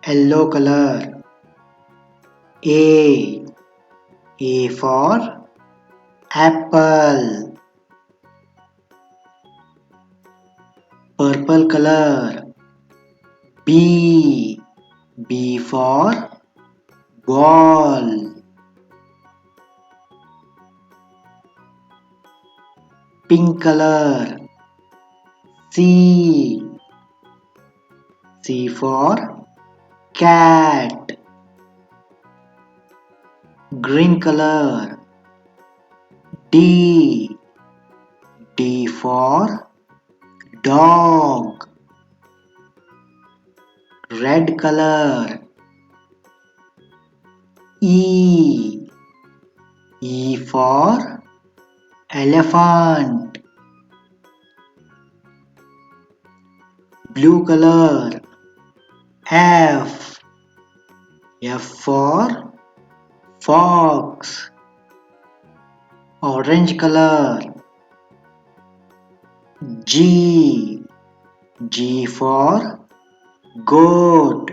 yellow color. A for apple. Purple color. B for ball. Pink color. C for cat. Green color. D for dog. Red color. E for elephant. Blue color. F for fox. Orange color. G for goat.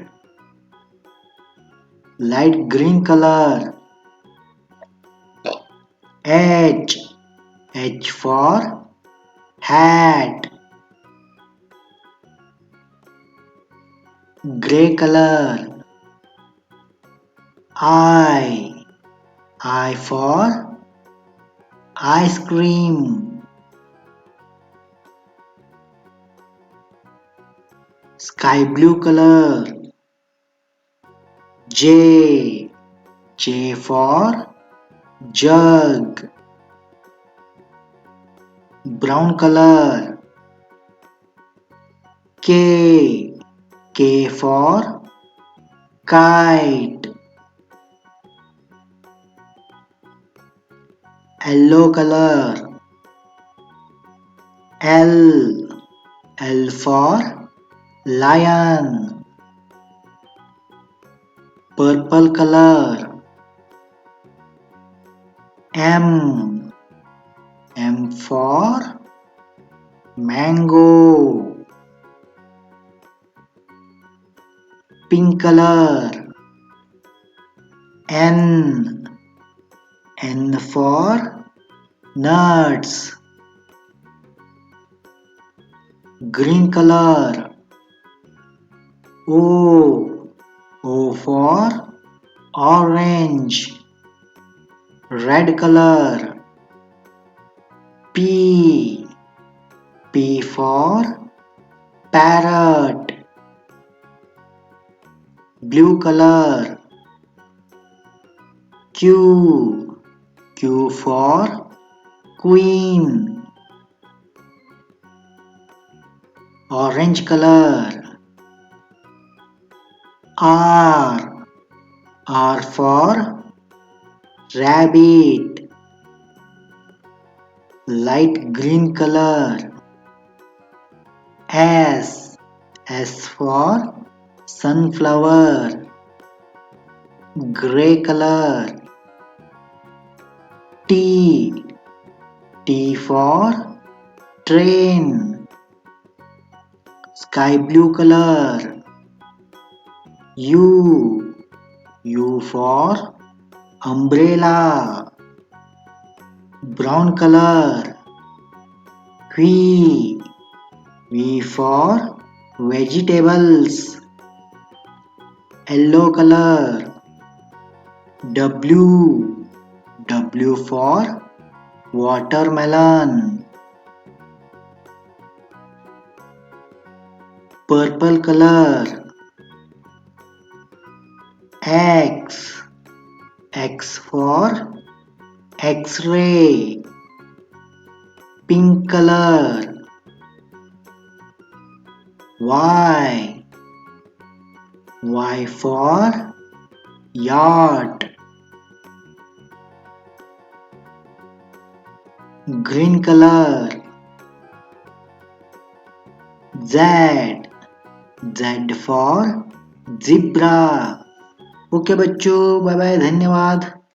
Light green color. H for hat. Gray color. I for ice cream. Sky blue color. J for jug. Brown color. K for kite. Yellow color. L for lion. Purple color. M for mango. Pink color. N for nuts. Green color. O for orange. Red color. P for parrot. Blue color. Q for queen. Orange color. R for rabbit. Light green color. S for sunflower. Gray color. T for train. Sky blue color. U for umbrella. Brown color. V for vegetables. Yellow color. W for watermelon. Purple color. X for X-ray. Pink color. Y for yacht. Green color. Z for zebra. Okay बच्चों, bye bye, धन्यवाद।